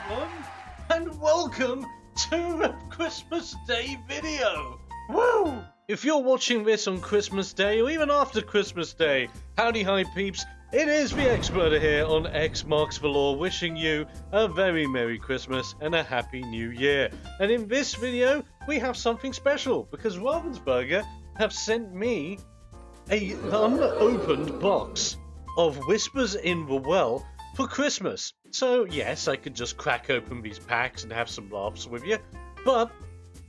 everyone, and welcome to Christmas Day video. Woo! If you're watching this on Christmas Day or even after Christmas Day, howdy hi peeps, it is the Expert here on XMarksTheLore wishing you a very Merry Christmas and a Happy New Year. And in this video, we have something special because Ravensburger have sent me an unopened box of Whispers in the Well for Christmas. So yes, I could just crack open these packs and have some laughs with you, but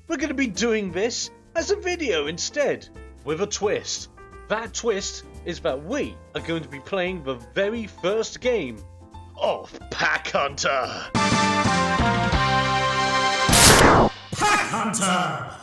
we're going to be doing this as a video instead, with a twist. That twist is that we are going to be playing the very first game of Pack Hunter. Pack Hunter!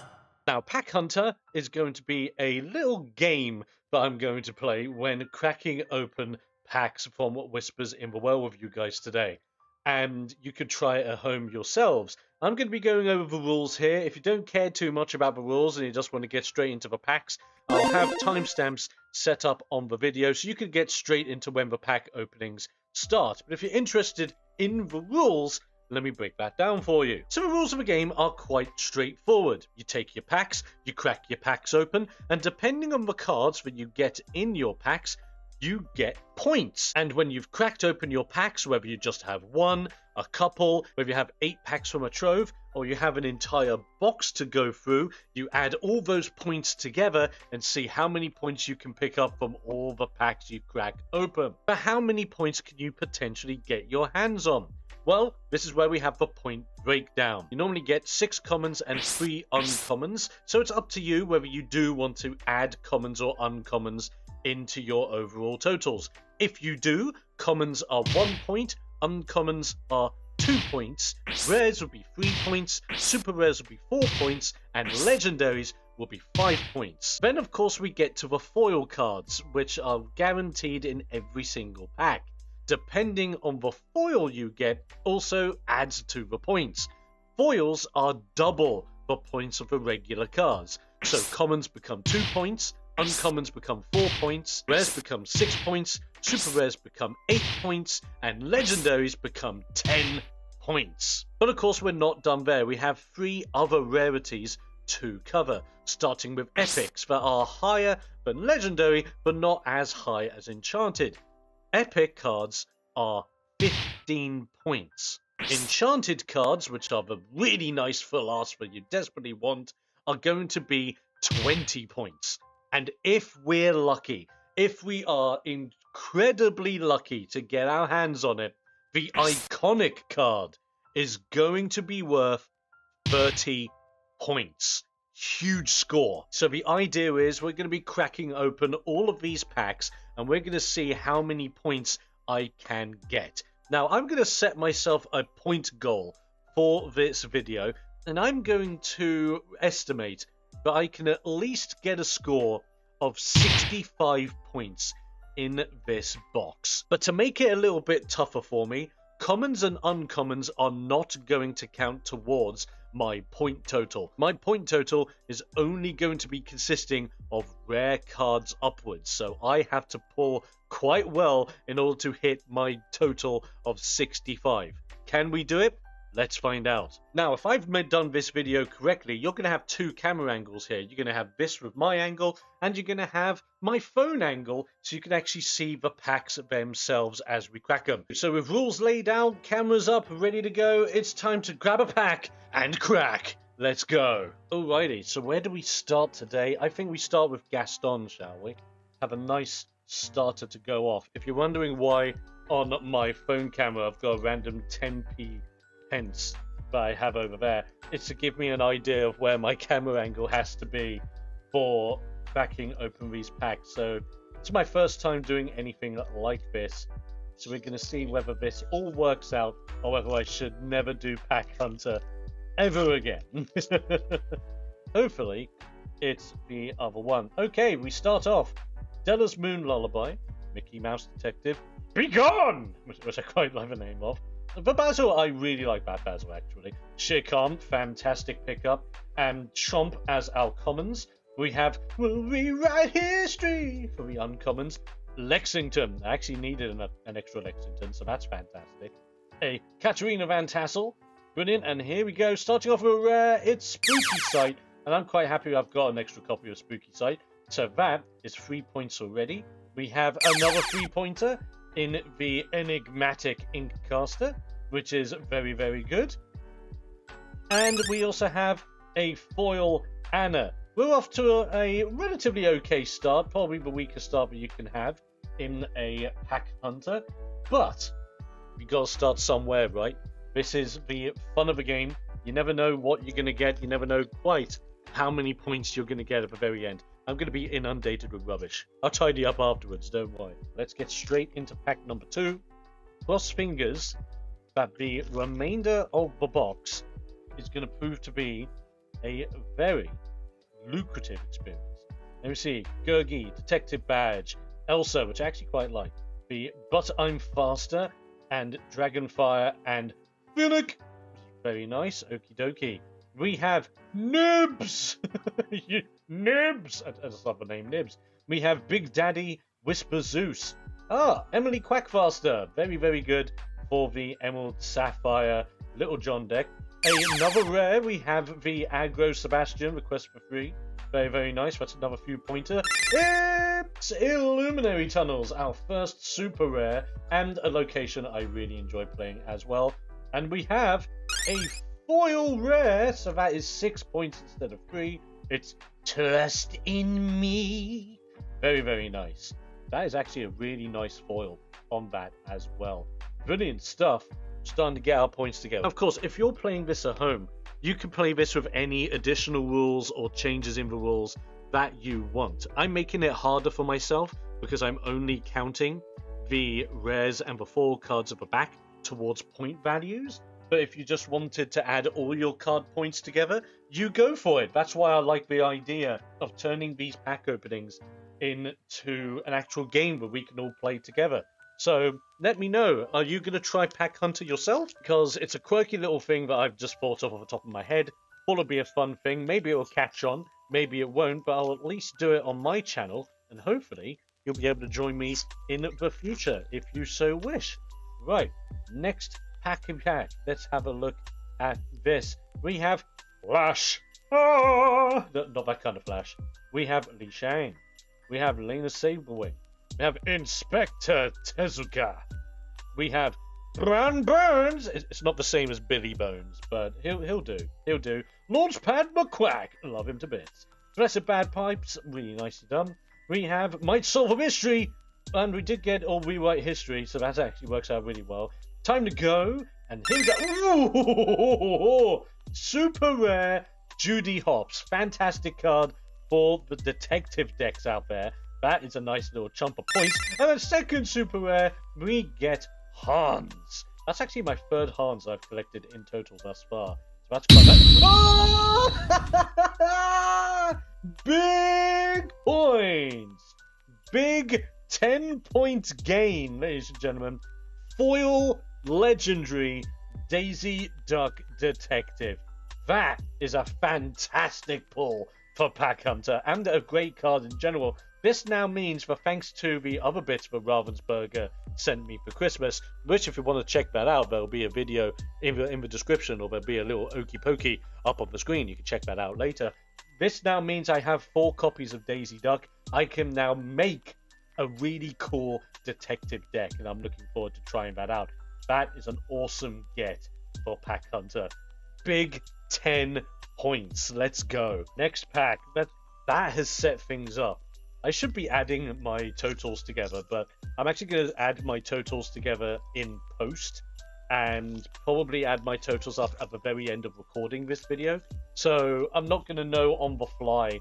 Now, Pack Hunter is going to be a little game that I'm going to play when cracking open packs from Whispers in the Well with you guys today. And you could try it at home yourselves. I'm going to be going over the rules here. If you don't care too much about the rules and you just want to get straight into the packs, I'll have timestamps set up on the video so you can get straight into when the pack openings start. But if you're interested in the rules, let me break that down for you. So the rules of the game are quite straightforward. You take your packs, you crack your packs open, and depending on the cards that you get in your packs, you get points. And when you've cracked open your packs, whether you just have one, a couple, whether you have 8 packs from a trove, or you have an entire box to go through, you add all those points together and see how many points you can pick up from all the packs you've cracked open. But how many points can you potentially get your hands on? Well, this is where we have the point breakdown. You normally get 6 commons and 3 uncommons, so it's up to you whether you do want to add commons or uncommons into your overall totals. If you do, commons are 1 point, uncommons are 2 points, rares will be 3 points, super rares will be 4 points, and legendaries will be 5 points. Then of course we get to the foil cards, which are guaranteed in every single pack. Depending on the foil you get, also adds to the points. Foils are double the points of the regular cards. So commons become 2 points, uncommons become 4 points, rares become 6 points, super rares become 8 points, and legendaries become 10 points. But of course we're not done there. We have 3 other rarities to cover, starting with epics that are higher than legendary, but not as high as enchanted. Epic cards are 15 points. Enchanted cards, which are the really nice full arts that you desperately want, are going to be 20 points. And if we're lucky, if we are incredibly lucky to get our hands on it, the iconic card is going to be worth 30 points. Huge score. So the idea is we're going to be cracking open all of these packs and we're going to see how many points I can get. Now I'm going to set myself a point goal for this video and I'm going to estimate that I can at least get a score of 65 points in this box. But to make it a little bit tougher for me, commons and uncommons are not going to count towards my point total. My point total is only going to be consisting of rare cards upwards, so I have to pull quite well in order to hit my total of 65. Can we do it? Let's find out. Now, if I've done this video correctly, you're going to have 2 camera angles here. You're going to have this with my angle, and you're going to have my phone angle, so you can actually see the packs themselves as we crack them. So with rules laid out, cameras up, ready to go, it's time to grab a pack and crack. Let's go. Alrighty, so where do we start today? I think we start with Gaston, shall we? Have a nice starter to go off. If you're wondering why on my phone camera I've got a random 10p pence that I have over there, it's to give me an idea of where my camera angle has to be for cracking open these packs. So it's my first time doing anything like this, so we're going to see whether this all works out or whether I should never do Pack Hunter ever again. Hopefully it's the other one. Okay, we start off Della's Moon Lullaby, Mickey Mouse Detective, Be Gone, which I quite like the name of. The Basil, I really like that Basil actually. Shere Khan, fantastic pickup. And Chomp as our commons. We have We'll Rewrite History for the uncommons. Lexington, I actually needed an extra Lexington, so that's fantastic. a Katarina Van Tassel. Brilliant, and here we go. Starting off with a rare, it's Spooky Sight, and I'm quite happy I've got an extra copy of Spooky Sight. So that is 3 points already. We have another 3-pointer in the Enigmatic Inkcaster, which is very, very good. And we also have a foil Anna. We're off to a relatively okay start, probably the weakest start that you can have in a Pack Hunter, but you gotta start somewhere, right? This is the fun of the game. You never know what you're gonna get. You never know quite how many points you're gonna get at the very end. I'm gonna be inundated with rubbish. I'll tidy up afterwards, don't worry. Let's get straight into pack number 2. Cross fingers that the remainder of the box is gonna prove to be a very lucrative experience. Let me see. Gurgi, Detective Badge, Elsa, which I actually quite like. The But I'm Faster, and Dragonfire, and Finnick. Very nice. Okie dokie. We have Nibs! Nibs! I just love the name Nibs. We have Big Daddy Whisper Zeus. Emily Quackfaster. Very, very good for the Emerald Sapphire Little John deck. Another rare, we have the Aggro Sebastian, Request for Free. Very, very nice. That's another few pointer. It's Illuminary Tunnels, our first super rare, and a location I really enjoy playing as well. And we have a foil rare, so that is 6 points instead of 3. It's Trust in Me. Very, very nice. That is actually a really nice foil on that as well. Brilliant stuff. Starting to get our points together. Of course, if you're playing this at home, you can play this with any additional rules or changes in the rules that you want. I'm making it harder for myself because I'm only counting the rares and the foil cards at the back towards point values. But if you just wanted to add all your card points together, you go for it. That's why I like the idea of turning these pack openings into an actual game where we can all play together. So let me know, are you going to try Pack Hunter yourself? Because it's a quirky little thing that I've just thought of off the top of my head. Thought it'll be a fun thing. Maybe it will catch on, maybe it won't, but I'll at least do it on my channel, and hopefully you'll be able to join me in the future if you so wish. Right, next pack. Let's have a look at this. We have Flash. Not that kind of Flash. We have Li Shang. We have Lena Saberwing. We have Inspector Tezuka. We have Bran Burns. It's not the same as Billy Bones, but he'll do. He'll do. Launchpad McQuack. Love him to bits. Blessed Bad Pipes. Really nicely done. We have Might Solve a Mystery. And we did get or Rewrite History, so that actually works out really well. Time to Go. And here we go. Ooh, super rare Judy Hopps. Fantastic card for the detective decks out there. That is a nice little chunk of points. And a second super rare, we get Hans. That's actually my third Hans I've collected in total thus far. So that's quite nice. Oh! Big points! Big 10-point gain, ladies and gentlemen. Foil legendary Daisy Duck Detective. That is a fantastic pull for Pack Hunter and a great card in general. This now means, for thanks to the other bits that Ravensburger sent me for Christmas, which if you want to check that out, there'll be a video in the description, or there'll be a little okey pokey up on the screen. You can check that out later. This now means I have 4 copies of Daisy Duck. I can now make a really cool detective deck, and I'm looking forward to trying that out. That is an awesome get for Pack Hunter. Big 10 points. Let's go. Next pack. That has set things up. I should be adding my totals together, but I'm actually going to add my totals together in post and probably add my totals up at the very end of recording this video. So I'm not going to know on the fly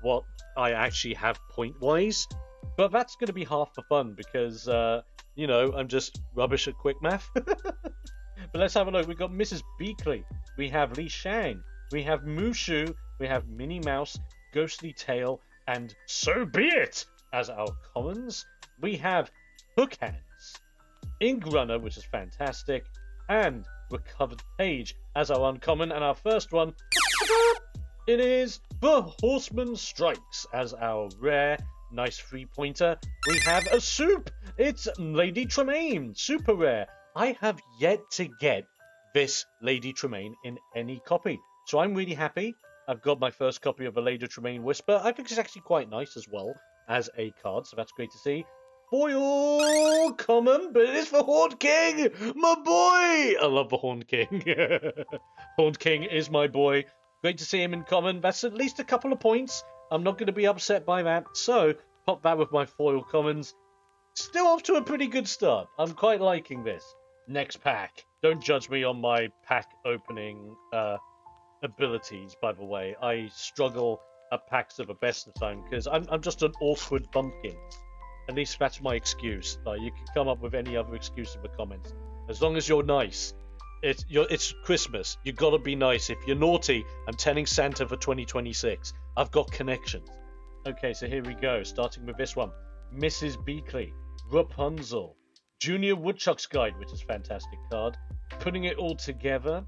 what I actually have point-wise, but that's going to be half the fun because, you know, I'm just rubbish at quick math. But let's have a look. We've got Mrs. Beakley. We have Li Shang. We have Mushu. We have Minnie Mouse, Ghostly Tail, and So Be It as our commons. We have Hook Hands, Ink Runner, which is fantastic, and Recovered Page as our uncommon. And our first one, it is The Horseman Strikes as our rare. Nice 3-pointer. We have a soup. It's Lady Tremaine, super rare. I have yet to get this Lady Tremaine in any copy. So I'm really happy. I've got my first copy of a Lady Tremaine Whisper. I think it's actually quite nice as well as a card, so that's great to see. Foil common, but it is for Horned King, my boy. I love the Horned King. Horned King is my boy. Great to see him in common. That's at least a couple of points. I'm not going to be upset by that. So pop that with my foil commons. Still off to a pretty good start. I'm quite liking this. Next pack. Don't judge me on my pack opening abilities, by the way. I struggle at packs of the best of the time because I'm just an awkward bumpkin. At least that's my excuse. You can come up with any other excuse in the comments. As long as you're nice. It's Christmas. You gotta be nice. If you're naughty, I'm telling Santa for 2026. I've got connections. Okay, so here we go. Starting with this one. Mrs. Beakley. Rapunzel. Junior Woodchuck's Guide, which is a fantastic card. Putting it all together,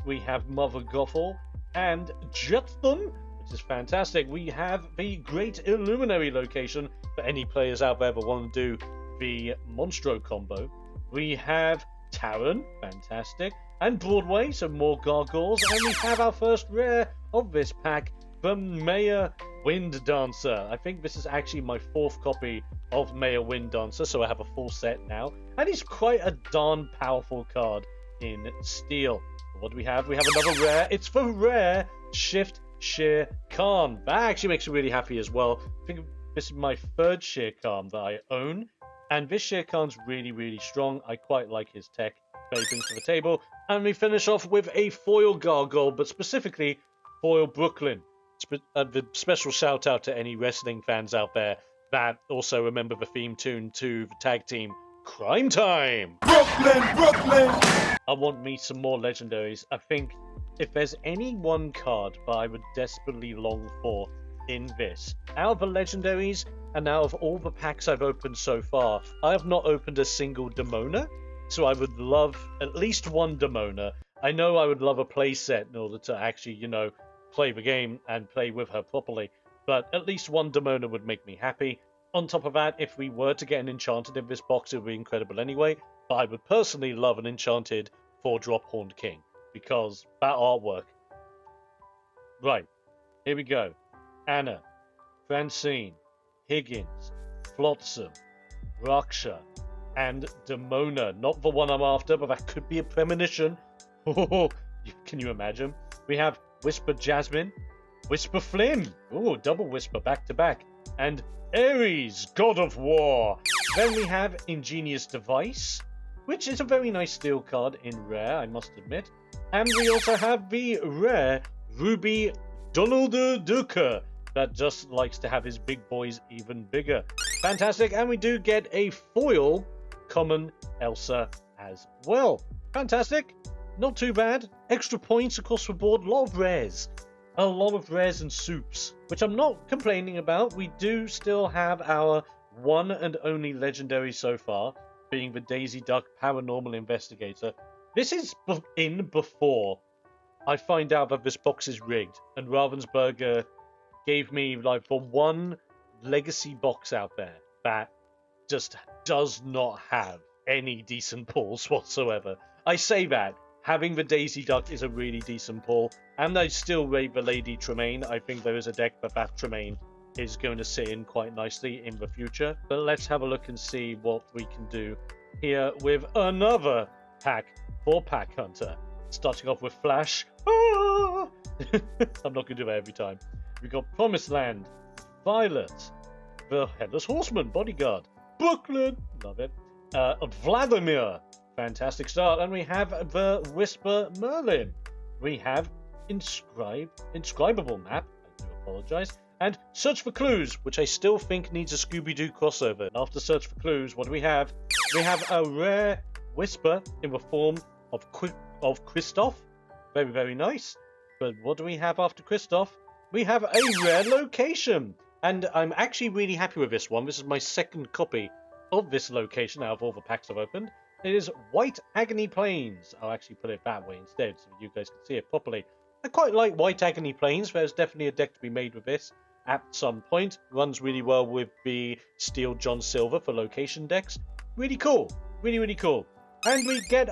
we have Mother Gothel and Jetsam, which is fantastic. We have the Great Illuminary location for any players out there that want to do the Monstro combo. We have Taran, fantastic. And Broadway, some more gargoyles. And we have our first rare of this pack from Mayor Wind Dancer. I think this is actually my fourth copy of Mayor Wind Dancer, so I have a full set now. And he's quite a darn powerful card in steel. What do we have? We have another rare. It's for rare Shift Shere Khan. That actually makes me really happy as well. I think this is my third Shere Khan that I own. And this Shere Khan's really, really strong. I quite like his tech that he brings to the table. And we finish off with a foil gargoyle, but specifically foil Brooklyn. The special shout out to any wrestling fans out there that also remember the theme tune to the tag team Crime Time. Brooklyn, Brooklyn. I want me some more legendaries. I think if there's any one card that I would desperately long for in this, out of the legendaries and out of all the packs I've opened so far, I have not opened a single Demona. So I would love at least one Demona. I know I would love a play set in order to actually, play the game and play with her properly. But at least one Demona would make me happy. On top of that, if we were to get an Enchanted in this box, it would be incredible anyway. But I would personally love an Enchanted 4-drop Horned King, because that artwork. Right, here we go. Anna, Francine, Higgins, Flotsam, Raksha, and Demona. Not the one I'm after, but that could be a premonition. Can you imagine? We have Whisper Jasmine, Whisper Flynn. Oh, double Whisper back to back. And Ares, God of War. Then we have Ingenious Device, which is a very nice steel card in rare, I must admit. And we also have the rare Ruby Donald Duker that just likes to have his big boys even bigger. Fantastic. And we do get a foil common Elsa as well. Fantastic. Not too bad. Extra points across the board. A lot of rares. A lot of rares and soups, which I'm not complaining about. We do still have our one and only legendary so far, being the Daisy Duck Paranormal Investigator. This is in before I find out that this box is rigged, and Ravensburger gave me like the one legacy box out there that just does not have any decent pulls whatsoever. I say that. Having the Daisy Duck is a really decent pull, and I still rate the Lady Tremaine. I think there is a deck that Tremaine is going to sit in quite nicely in the future. But let's have a look and see what we can do here with another pack for Pack Hunter. Starting off with Flash. Ah! I'm not going to do that every time. We've got Promised Land, Violet, the Headless Horseman, Bodyguard, Brooklyn, love it, Vladimir, fantastic start, and we have the Whisper Merlin. We have Inscribable Map, I do apologize, and Search for Clues, which I still think needs a Scooby-Doo crossover. And after Search for Clues, what do we have? We have a rare Whisper in the form of Kristoff. Very, very nice. But what do we have after Kristoff? We have a rare location. And I'm actually really happy with this one. This is my second copy of this location out of all the packs I've opened. It is White Agony Plains. I'll actually put it that way instead so you guys can see it properly. I quite like White Agony Plains. There's definitely a deck to be made with this at some point. Runs really well with the Steel John Silver for location decks. Really cool. Really, really cool. And we get...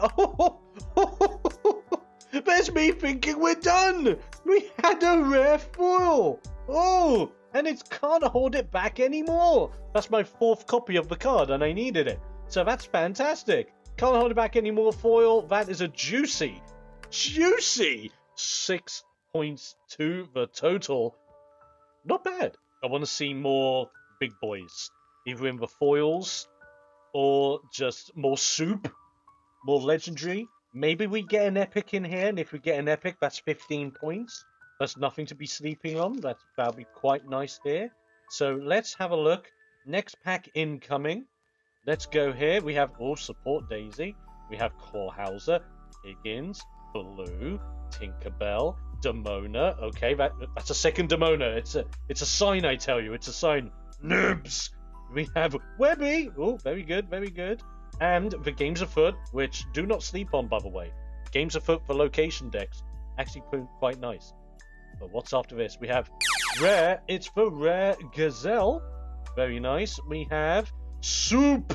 There's me thinking we're done! We had a rare foil! Oh! And it can't hold it back anymore! That's my 4th copy of the card, and I needed it. So that's fantastic. Can't hold it back anymore, foil. That is a juicy 6 points to the total. Not bad. I want to see more big boys. Either in the foils, or just more soup, more legendary. Maybe we get an epic in here, and if we get an epic, that's 15 points. That's nothing to be sleeping on. That'll be quite nice here. So let's have a look. Next pack incoming. Let's go here. We have all support Daisy. We have Clawhauser, Higgins, Blue, Tinkerbell, Demona. Okay, that's a second Demona. It's a sign, I tell you. It's a sign. Noobs. We have Webby. Oh, very good, very good. And the Games Afoot, which do not sleep on, by the way. Games Afoot for location decks. Actually quite nice. But what's after this? We have Rare. It's for Rare Gazelle. Very nice. We have Soup.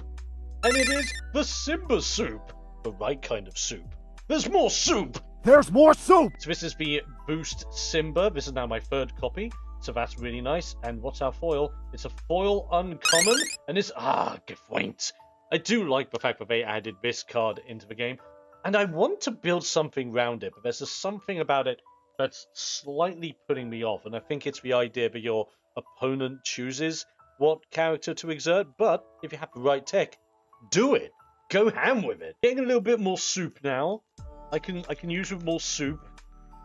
And it is the Simba Soup. The right kind of soup. There's more soup. There's more soup. So this is the Boost Simba. This is now my 3rd copy. So that's really nice. And what's our foil? It's a foil uncommon. And it's... Gefoint. I do like the fact that they added this card into the game. And I want to build something around it. But there's just something about it that's slightly putting me off. And I think it's the idea that your opponent chooses what character to exert. But if you have the right tech, do it. Go ham with it. Getting a little bit more soup now. I can use with more soup.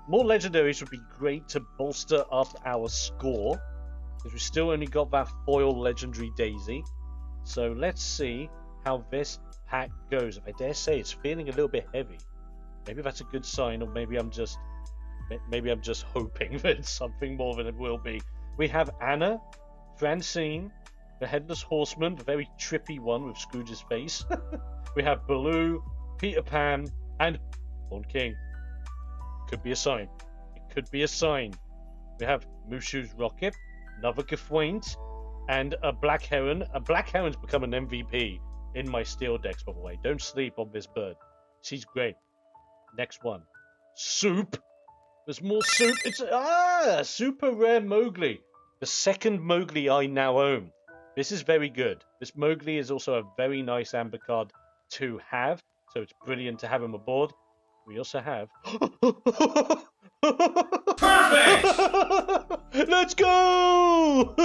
More legendaries would be great to bolster up our score. Because we still only got that foil legendary Daisy. So let's see how this pack goes. If I dare say, it's feeling a little bit heavy. Maybe that's a good sign, or maybe I'm just hoping that it's something more than it will be. We have Anna, Francine, the Headless Horseman, the very trippy one with Scrooge's face. We have Baloo, Peter Pan, and Horn King. Could be a sign. It could be a sign. We have Mushu's Rocket, another Gefoint, and a Black Heron. A Black Heron's become an MVP in my steel decks, by the way. Don't sleep on this bird. She's great. Next one. Soup. There's more soup. It's super rare Mowgli. The 2nd Mowgli I now own. This is very good. This Mowgli is also a very nice amber card to have, so it's brilliant to have him aboard. We also have... Perfect! Let's go!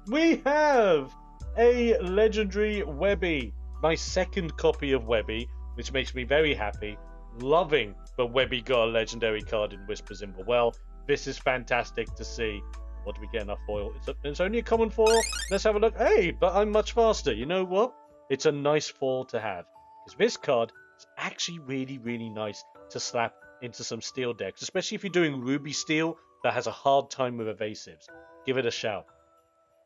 We have a legendary Webby. My 2nd copy of Webby, which makes me very happy. Loving the Webby got a legendary card in Whispers in the Well. This is fantastic to see. What do we get in our foil? It's only a common foil. Let's have a look. Hey, but I'm much faster. You know what? It's a nice foil to have. Because this card is actually really, really nice to slap into some steel decks. Especially if you're doing Ruby Steel that has a hard time with evasives. Give it a shout.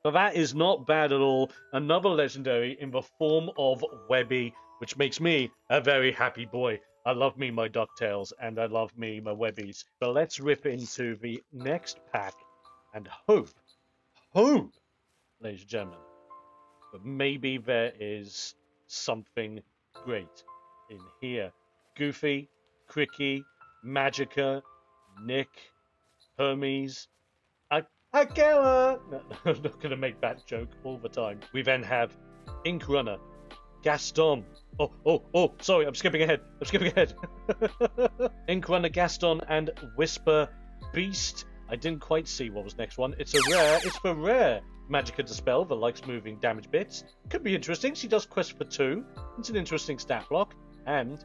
But that is not bad at all. Another legendary in the form of Webby, which makes me a very happy boy. I love me my DuckTales, and I love me my Webbies. But let's rip into the next pack and hope, ladies and gentlemen, that maybe there is something great in here. Goofy, Cricky, Magica, Nick, Hermes, Akela. No, I'm not going to make that joke all the time. We then have Ink Runner, Gaston. Oh, sorry, I'm skipping ahead. Ink Runner, Gaston, and Whisper Beast. I didn't quite see what was next one. It's for rare Magica Dispel that likes moving damage bits. Could be interesting. She does quest for 2. It's an interesting stat block. And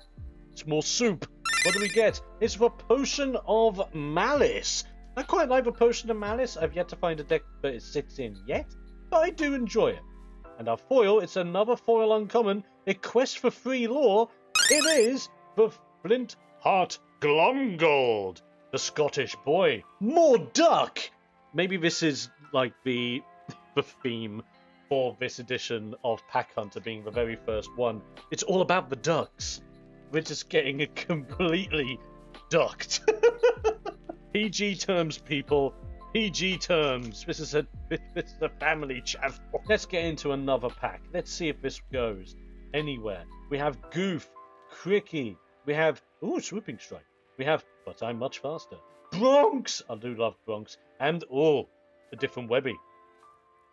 it's more soup. What do we get? It's the Potion of Malice. I quite like the Potion of Malice. I've yet to find a deck that it sits in yet, but I do enjoy it. And our foil, it's another foil uncommon. It quests for 3 lore. It is the Flint Heart Glomgold. The Scottish boy. More duck! Maybe this is like the theme for this edition of Pack Hunter being the very first one. It's all about the ducks. We're just getting it completely ducked. PG terms, people. PG terms. This is a family channel. Let's get into another pack. Let's see if this goes. anywhere. We have Goof, Cricky. We have, ooh, Swooping Strike. We have, but I'm much faster. Bronx! I do love Bronx. And, oh, a different Webby.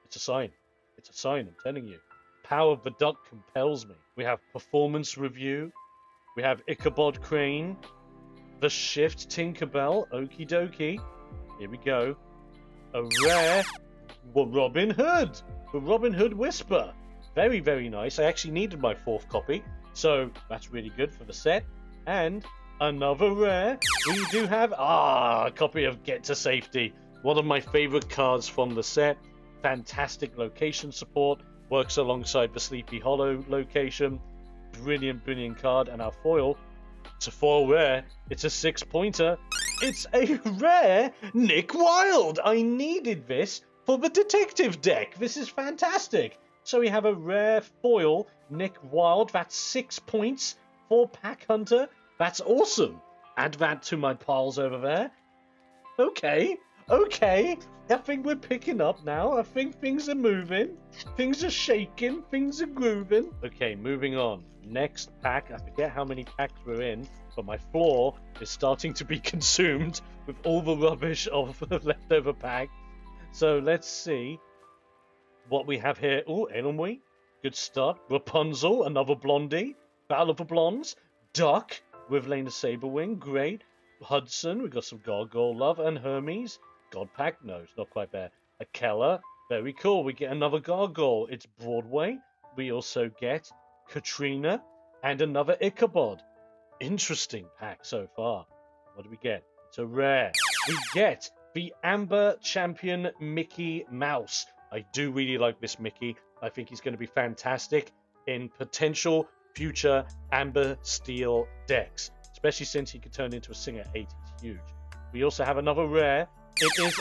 It's a sign. It's a sign, I'm telling you. Power of the Duck compels me. We have Performance Review. We have Ichabod Crane. The Shift Tinkerbell. Okie dokie. Here we go. A rare Robin Hood. The Robin Hood Whisper. Very, very nice. I actually needed my 4th copy. So that's really good for the set. And another rare. We do have a copy of Get to Safety. One of my favorite cards from the set. Fantastic location support. Works alongside the Sleepy Hollow location. Brilliant, brilliant card. And our foil. It's a foil rare. It's a 6-pointer. It's a rare Nick Wilde. I needed this for the detective deck. This is fantastic. So we have a rare foil Nick Wilde. That's 6 points for Pack Hunter. That's awesome. Add that to my piles over there. Okay. I think we're picking up now. I think things are moving. Things are shaking. Things are grooving. Okay, moving on. Next pack. I forget how many packs we're in, but my floor is starting to be consumed with all the rubbish of the leftover pack. So let's see what we have here. Oh, Elenwy. Good start. Rapunzel, another Blondie. Battle of the Blondes. Duck with Lena Saberwing. Great. Hudson, we've got some Gargoyle Love. And Hermes. Godpack, no, it's not quite there. Akella, very cool. We get another Gargoyle. It's Broadway. We also get Katrina and another Ichabod. Interesting pack so far. What do we get? It's a rare. We get the Amber Champion Mickey Mouse. I do really like this Mickey. I think he's going to be fantastic in potential future Amber Steel decks, especially since he could turn into a Singer 8. He's huge. We also have another rare. It is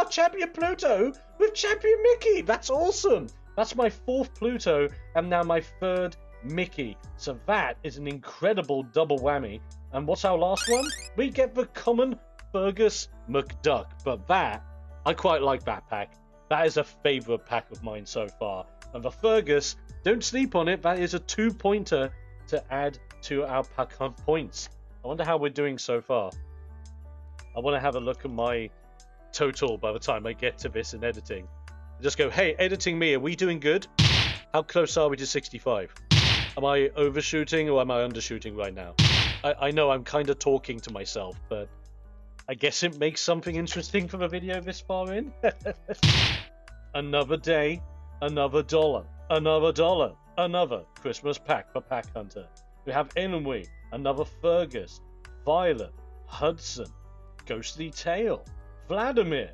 Champion Pluto with Champion Mickey. That's awesome. That's my 4th Pluto and now my 3rd Mickey. So that is an incredible double whammy. And what's our last one? We get the common Fergus McDuck. But that, I quite like that pack. That is a favourite pack of mine so far. And the Fergus, don't sleep on it. That is a 2-pointer to add to our pack hunt points. I wonder how we're doing so far. I want to have a look at my total by the time I get to this in editing. Just go, hey, editing me, are we doing good? How close are we to 65? Am I overshooting or am I undershooting right now? I know I'm kind of talking to myself, but I guess it makes something interesting for the video this far in. Another day, another dollar, another dollar, another Christmas pack for Pack Hunter. We have Elenwy, another Fergus, Violet, Hudson, Ghostly Tale, Vladimir.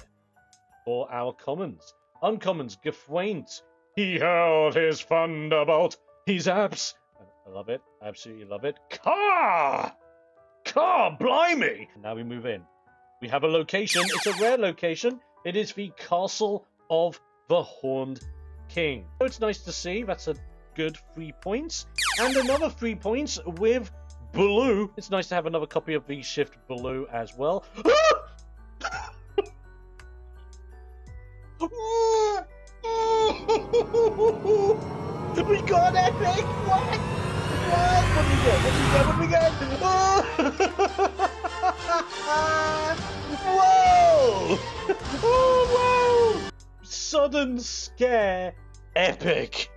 For our commons. Uncommons, Gafwaint. He hurled his thunderbolt. He's abs. I love it. I absolutely love it. Car, blimey. And now we move in. We have a location. It's a rare location. It is the Castle of the Horned King. So it's nice to see. That's a good 3 points. And another 3 points with Blue. It's nice to have another copy of the Shift Blue as well. We got epic! What? What do we get? What do we get? Whoa! Oh, wow! Sudden Scare epic!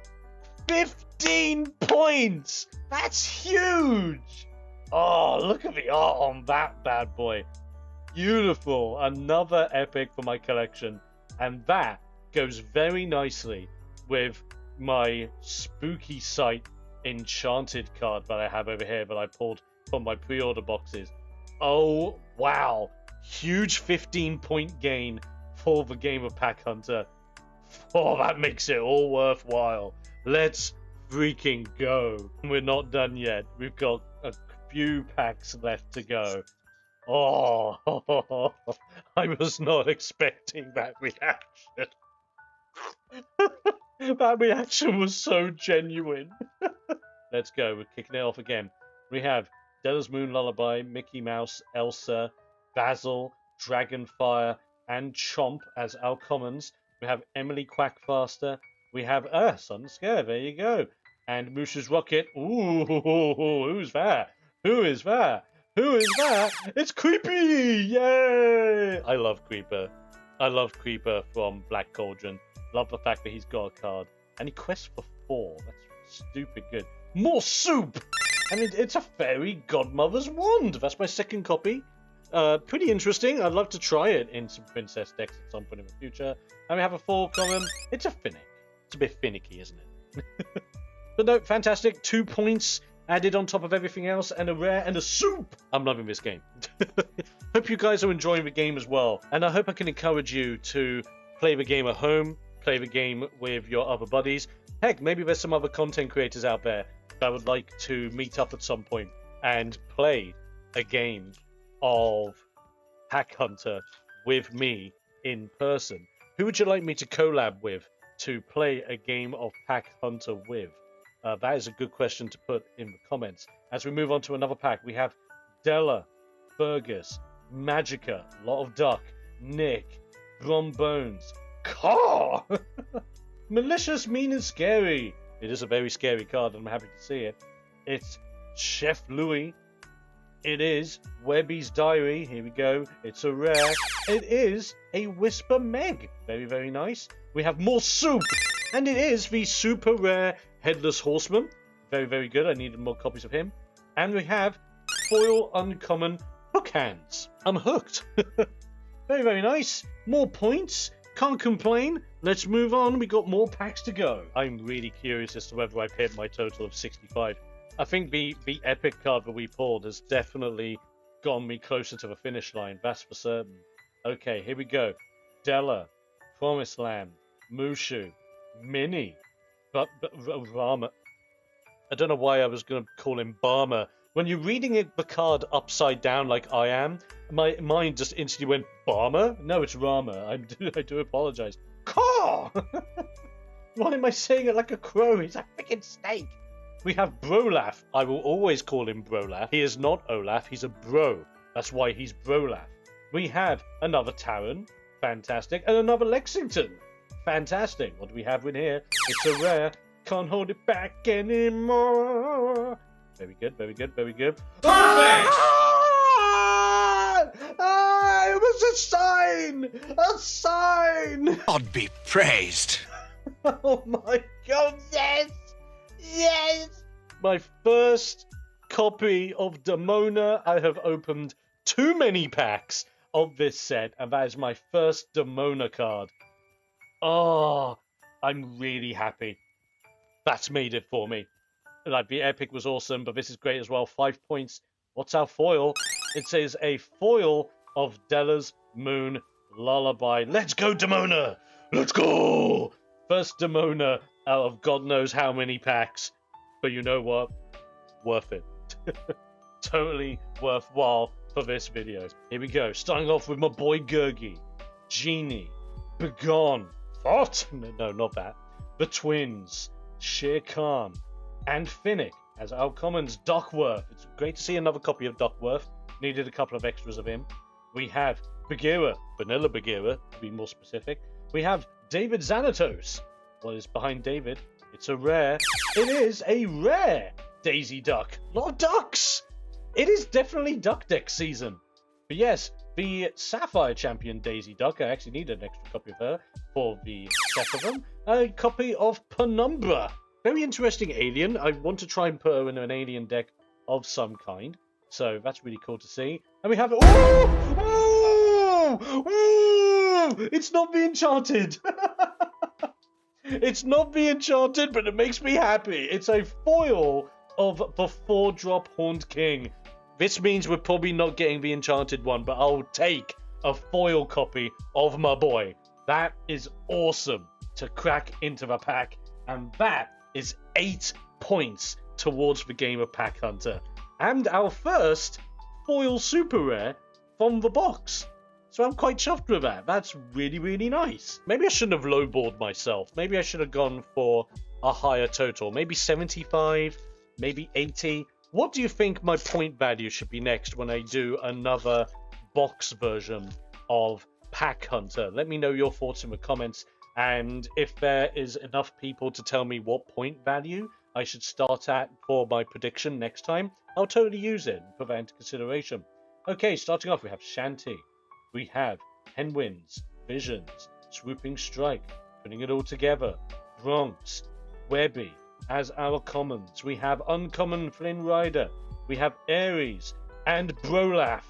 15 points! That's huge! Oh, look at the art on that bad boy. Beautiful. Another epic for my collection. And that goes very nicely with my Spooky Sight Enchanted card that I have over here that I pulled from my pre-order boxes. Oh, wow. Huge 15-point gain for the game of Pack Hunter. Oh, that makes it all worthwhile. Let's freaking go. We're not done yet. We've got a few packs left to go. Oh, I was not expecting that reaction. That reaction was so genuine. Let's go. We're kicking it off again. We have Della's Moon Lullaby, Mickey Mouse, Elsa, Basil, Dragonfire, and Chomp as our commons. We have Emily Quackfaster. We have Sudden Scare. There you go. And Mushu's rocket. Ooh, who's that? Who is that? Who is that? It's Creepy! Yay! I love Creeper. I love Creeper from Black Cauldron. Love the fact that he's got a card. And he quests for 4. That's stupid good. More soup! I mean, it's a fairy godmother's wand. That's my second copy. Pretty interesting. I'd love to try it in some princess decks at some point in the future. And we have a 4 common. It's a Finnick. It's a bit finicky, isn't it? But no, fantastic. 2 points added on top of everything else, and a rare and a soup. I'm loving this game. Hope you guys are enjoying the game as well. And I hope I can encourage you to play the game at home, play the game with your other buddies. Heck, maybe there's some other content creators out there that would like to meet up at some point and play a game of Pack Hunter with me in person. Who would you like me to collab with to play a game of Pack Hunter with? That is a good question to put in the comments. As we move on to another pack, we have Della, Fergus, Magica, Lot of Duck, Nick, Brombones, Car! Malicious, Mean and Scary. It is a very scary card, and I'm happy to see it. It's Chef Louis. It is Webby's Diary. Here we go. It's a rare. It is a Whisper Meg. Very, very nice. We have more soup. And it is the super rare Headless Horseman. Very, very good. I needed more copies of him. And we have foil uncommon Hook Hands. I'm hooked. Very, very nice. More points. Can't complain. Let's move on. We got more packs to go. I'm really curious as to whether I've hit my total of 65. I think the epic card that we pulled has definitely gotten me closer to the finish line. That's for certain. Okay, here we go. Della, Promised Land, Mushu, Mini, but Rama. I don't know why I was going to call him Barmer. When you're reading the card upside down like I am, my mind just instantly went, Barmer? No, it's Rama. I do apologize. Caw! Why am I saying it like a crow? He's a freaking snake. We have Brolaf. I will always call him Brolaf. He is not Olaf. He's a bro. That's why he's Brolaf. We have another Taran. Fantastic. And another Lexington. Fantastic. What do we have in here? It's a rare. Can't hold it back anymore. Very good, very good, very good. Perfect! It was a sign! A sign! God be praised. Oh my god, yes! Yes! My first copy of Demona. I have opened too many packs of this set, and that is my first Demona card. Oh, I'm really happy. That's made it for me. Like, the epic was awesome, but this is great as well. 5 points. What's our foil? It says a foil of Della's Moon Lullaby. Let's go, Demona! Let's go! First Demona out of God knows how many packs. But you know what? Worth it. Totally worthwhile for this video. Here we go. Starting off with my boy Gurgi. Genie. Begone. What? No, not that. The Twins. Shere Khan. And Finnick as our commons. Duckworth. It's great to see another copy of Duckworth. Needed a couple of extras of him. We have Bagheera. Vanilla Bagheera, to be more specific. We have David Xanatos. What is behind David? It's a rare. It is a rare Daisy Duck. A lot of ducks. It is definitely duck deck season. But yes, the Sapphire Champion Daisy Duck. I actually need an extra copy of her for the set of them. A copy of Penumbra. Very interesting alien. I want to try and put her in an alien deck of some kind. So that's really cool to see. And we have... Oh! Oh! Oh! It's not the Enchanted. It's not the Enchanted, but it makes me happy. It's a foil of the 4-drop Horned King. This means we're probably not getting the Enchanted one, but I'll take a foil copy of my boy. That is awesome to crack into the pack. And that is 8 points towards the game of Pack Hunter. And our first foil super rare from the box. So I'm quite chuffed with that. That's really, really nice. Maybe I shouldn't have lowballed myself. Maybe I should have gone for a higher total. Maybe 75, maybe 80. What do you think my point value should be next when I do another box version of Pack Hunter? Let me know your thoughts in the comments. And if there is enough people to tell me what point value I should start at for my prediction next time, I'll totally use it and put that into consideration. Okay, starting off, we have Shanty, we have Henwinds, Visions, Swooping Strike, putting it all together, Bronx, Webby as our commons. We have uncommon Flynn Rider, we have Aries, and Brolaf.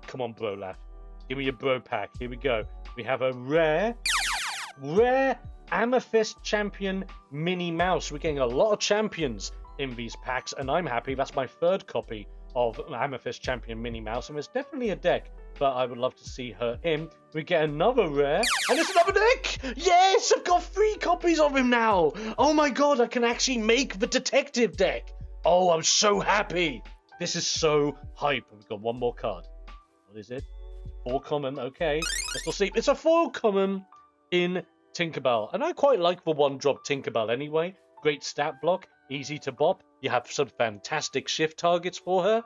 Come on, Brolaf. Give me your bro pack. Here we go. We have a rare Amethyst Champion Mini Mouse. We're getting a lot of champions in these packs, and I'm happy. That's my third copy of Amethyst Champion Mini Mouse, and there's definitely a deck, but I would love to see her in. We get another rare, and it's another deck! Yes! I've got 3 copies of him now! Oh my god, I can actually make the detective deck! Oh, I'm so happy! This is so hype. We've got one more card. What is it? 4 common, okay. Let's all see. It's a 4 common in Tinkerbell, and I quite like the 1-drop Tinkerbell anyway. Great stat block, easy to bop. You have some fantastic shift targets for her.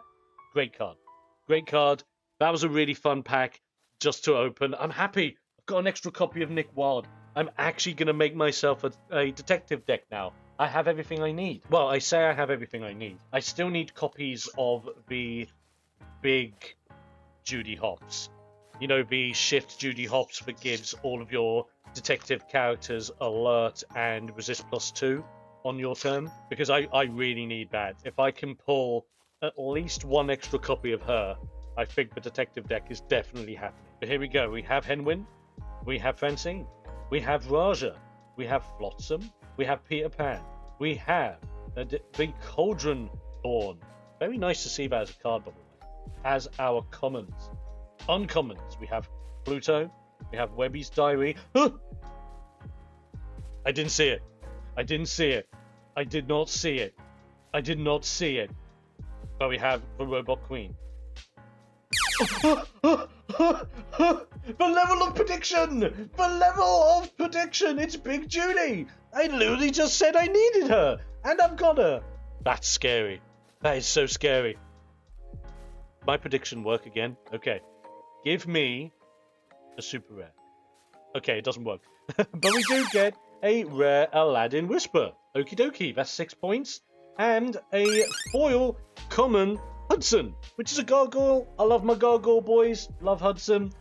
Great card. Great card. That was a really fun pack just to open. I'm happy. I've got an extra copy of Nick Wilde. I'm actually going to make myself a detective deck now. I have everything I need. Well, I say I have everything I need. I still need copies of the big Judy Hopps. You know, the shift Judy Hopps that gives all of your detective characters alert and resist +2 on your turn. Because I really need that. If I can pull at least 1 extra copy of her, I think the detective deck is definitely happening. But here we go. We have Henwin. We have Francine. We have Raja. We have Flotsam. We have Peter Pan. We have the Cauldron Born. Very nice to see that as a card, by the way. As our commons. Uncommons, we have Pluto. We have Webby's Diary. I didn't see it. I didn't see it. I did not see it. I did not see it. But we have the Robot Queen. The level of prediction! The level of prediction! It's Big Judy! I literally just said I needed her! And I've got her! That's scary. That is so scary. My prediction work again? Okay. Give me a super rare. Okay, it doesn't work. But we do get a rare Aladdin Whisper. Okie dokie, that's 6 points. And a foil common Hudson, which is a gargoyle. I love my gargoyle boys. Love Hudson.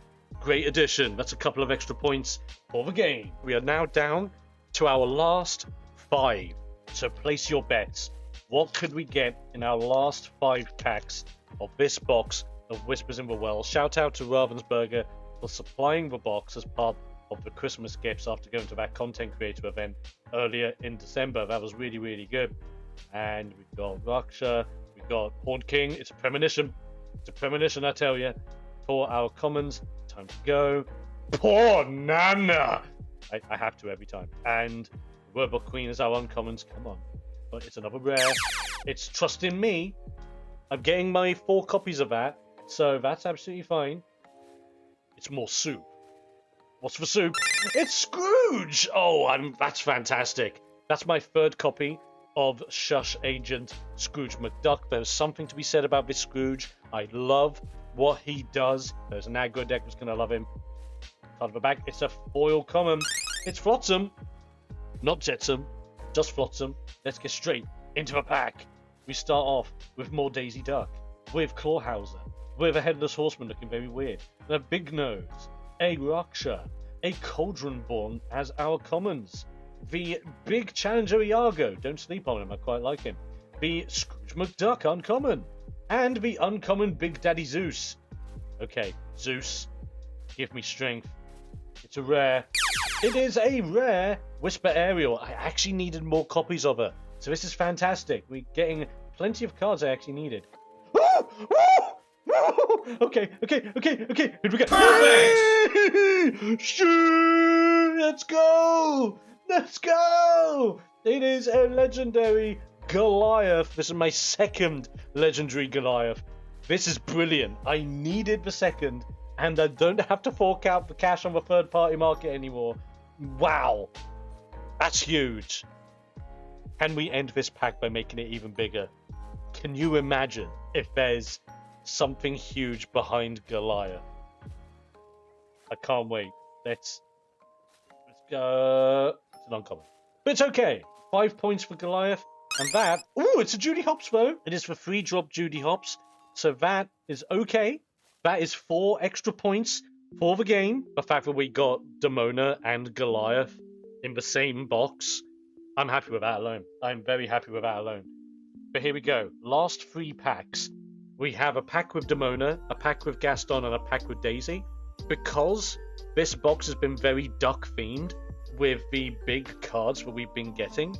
Great addition. That's a couple of extra points for the game. We are now down to our last 5. So place your bets. What could we get in our last 5 packs of this box of Whispers in the Well? Shout out to Ravensburger for supplying the box as part of the Christmas gifts after going to that content creator event earlier in December. That was really, really good. And we've got Raksha. We've got Horned King. It's a premonition. It's a premonition, I tell you. For our commons, time to go. Poor Nana! I have to every time. And Robot Queen is our uncommons. Come on. But it's another rare. It's Trust in Me. I'm getting my 4 copies of that. So that's absolutely fine. It's more soup. What's for soup? It's Scrooge! Oh, that's fantastic. That's my 3rd copy of Shush Agent Scrooge McDuck. There's something to be said about this Scrooge. I love what he does. There's an aggro deck that's going to love him. Card of the back. It's a foil common. It's Flotsam. Not Jetsam. Just Flotsam. Let's get straight into the pack. We start off with more Daisy Duck. With Clawhauser. With a Headless Horseman looking very weird. And a Big Nose. A Raksha. A Cauldron Born as our commons. The Big Challenger Iago. Don't sleep on him. I quite like him. The Scrooge McDuck uncommon. And the uncommon Big Daddy Zeus. Okay, Zeus. Give me strength. It's a rare. It is a rare Whisper Ariel. I actually needed more copies of her. So this is fantastic. We're getting plenty of cards I actually needed. Okay. Here we go. Let's go. It is a legendary Goliath. This is my 2nd legendary Goliath. This is brilliant. I needed the 2nd, and I don't have to fork out the cash on the 3rd-party market anymore. Wow. That's huge. Can we end this pack by making it even bigger? Can you imagine if there's something huge behind Goliath? I can't wait. Let's go. It's an uncommon. But it's okay. 5 points for Goliath. And that... Ooh, it's a Judy Hopps, though. It is for free drop Judy Hopps. So that is okay. That is 4 extra points for the game. The fact that we got Demona and Goliath in the same box, I'm happy with that alone. I'm very happy with that alone. But here we go. Last 3 packs. We have a pack with Demona, a pack with Gaston, and a pack with Daisy. Because this box has been very duck-themed with the big cards that we've been getting,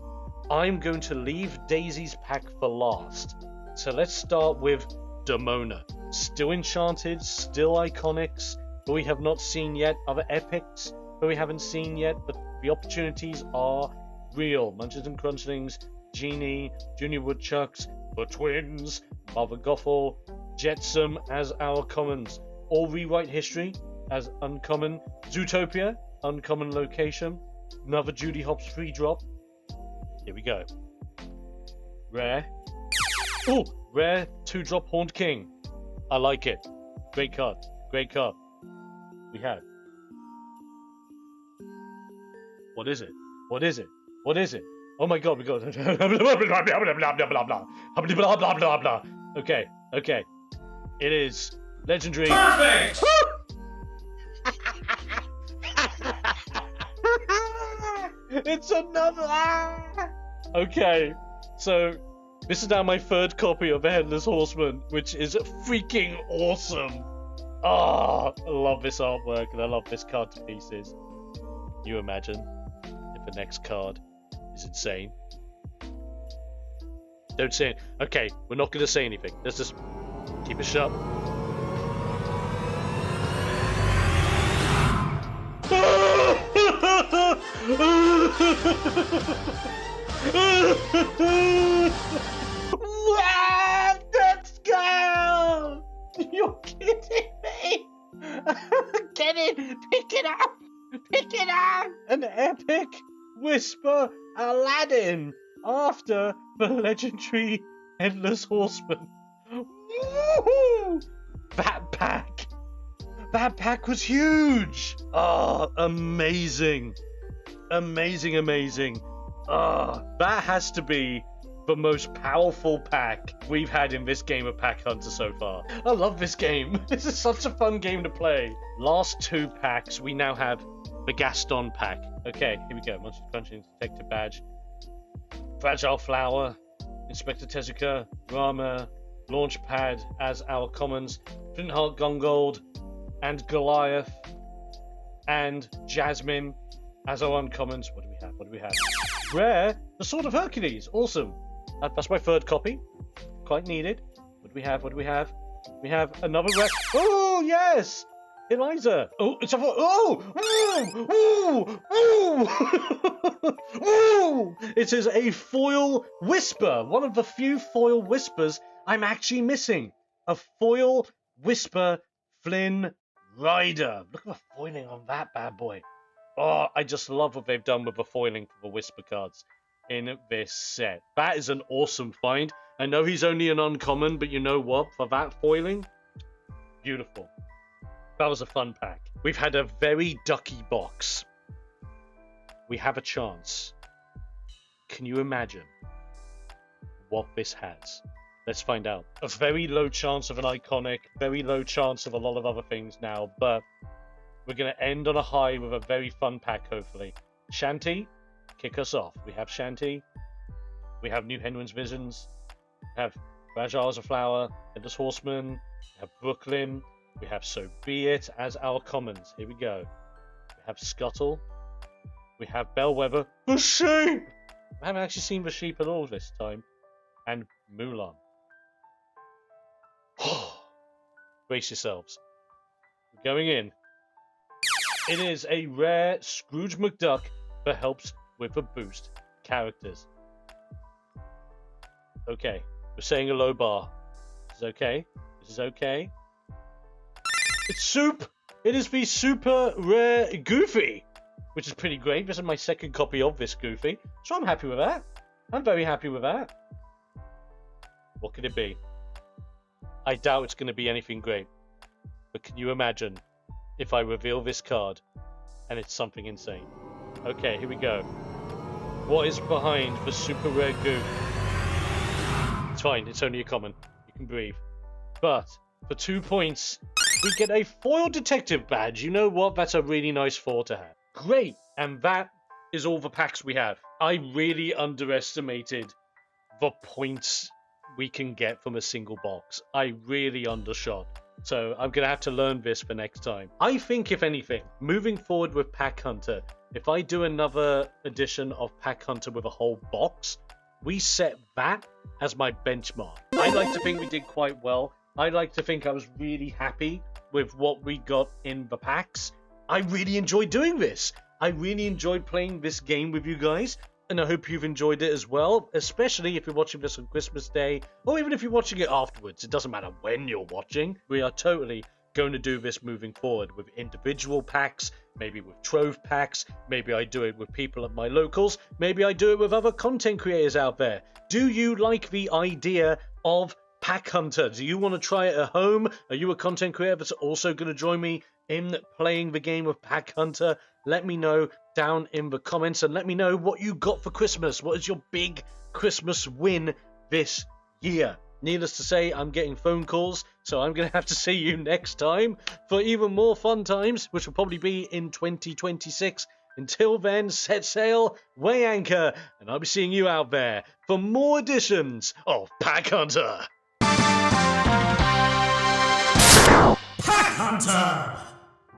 I'm going to leave Daisy's pack for last. So let's start with Demona. Still enchanted, still iconics, but we have not seen yet. Other epics, but we haven't seen yet. But the opportunities are real. Munchers and Crunchlings, Genie, Junior Woodchucks, the Twins, Mother Gothel, Jetsam as our commons. All rewrite history as uncommon. Zootopia, uncommon location. Another Judy Hopps free drop. Here we go. Rare. Oh, rare 2-drop Horned King. I like it. Great card. Great card. We have. What is it? What is it? What is it? Oh my god, we got Okay, okay. It is legendary. Perfect! It's another. Okay, so this is now my 3rd copy of the Headless Horseman, which is freaking awesome. Ah, I love this artwork and I love this card to pieces. Can you imagine if the next card is insane? Don't say it. Okay, we're not going to say anything. Let's just keep it shut. What? Let's go! You're kidding me! Get it! Pick it up! Pick it up! An epic Whisper Aladdin after the legendary Headless Horseman. Woo-hoo! That pack! That pack was huge! Oh, amazing. Amazing, amazing. That has to be the most powerful pack we've had in this game of Pack Hunter so far. I love this game. This is such a fun game to play. Last 2 packs, we now have the Gaston pack. Okay, here we go. Munchers Crunching, Detective Badge, Fragile Flower, Inspector Tezuka, Rama, Launchpad as our commons, Flintheart Gongold, and Goliath, and Jasmine as our uncommons. What do we have? What do we have? Rare, the Sword of Hercules. Awesome. That's my 3rd copy. Quite needed. What do we have? What do we have? We have another rare. Oh, yes! Eliza. Oh, it's a... Oh! Ooh! Ooh! Ooh! It is a foil Whisper. One of the few foil Whispers I'm actually missing. A foil Whisper Flynn Rider. Look at the foiling on that bad boy. Oh, I just love what they've done with the foiling for the Whisper cards in this set. That is an awesome find. I know he's only an uncommon, but you know what? For that foiling, beautiful. That was a fun pack. We've had a very ducky box. We have a chance. Can you imagine what this has? Let's find out. A very low chance of an iconic, very low chance of a lot of other things now, but we're going to end on a high with a very fun pack, hopefully. Shanty, kick us off. We have Shanty. We have New Henwin's Visions. We have Fragile as a Flower, Headless Horseman. We have Brooklyn. We have So Be It as our commons. Here we go. We have Scuttle. We have Bellwether. The Sheep! I haven't actually seen the Sheep at all this time. And Mulan. Brace yourselves. We're going in. It is a rare Scrooge McDuck that helps with the boost characters. Okay, we're saying a low bar. This is okay. This is okay. It's Soup! It is the super rare Goofy, which is pretty great. This is my 2nd copy of this Goofy, so I'm happy with that. I'm very happy with that. What could it be? I doubt it's going to be anything great. But can you imagine if I reveal this card and it's something insane? Okay, here we go. What is behind the super rare Goof? fine, it's only a common. You can breathe. But for 2 points, we get a foil detective badge. You know what? That's a really nice 4 to have. Great, and that is all the packs we have. I really underestimated the points we can get from a single box. I really undershot. So I'm going to have to learn this for next time. I think, if anything, moving forward with Pack Hunter, if I do another edition of Pack Hunter with a whole box, we set that as my benchmark. I like to think we did quite well. I like to think I was really happy with what we got in the packs. I really enjoyed doing this. I really enjoyed playing this game with you guys, and I hope you've enjoyed it as well, especially if you're watching this on Christmas Day, or even if you're watching it afterwards. It doesn't matter when you're watching. We are totally going to do this moving forward with individual packs, maybe with trove packs, maybe I do it with people at my locals, maybe I do it with other content creators out there. Do you like the idea of Pack Hunter? Do you want to try it at home? Are you a content creator that's also going to join me in playing the game of Pack Hunter? Let me know down in the comments, and let me know what you got for Christmas. What is your big Christmas win this year? Needless to say, I'm getting phone calls, so I'm going to have to see you next time for even more fun times, which will probably be in 2026. Until then, set sail, weigh anchor, and I'll be seeing you out there for more editions of Pack Hunter. Pack Hunter!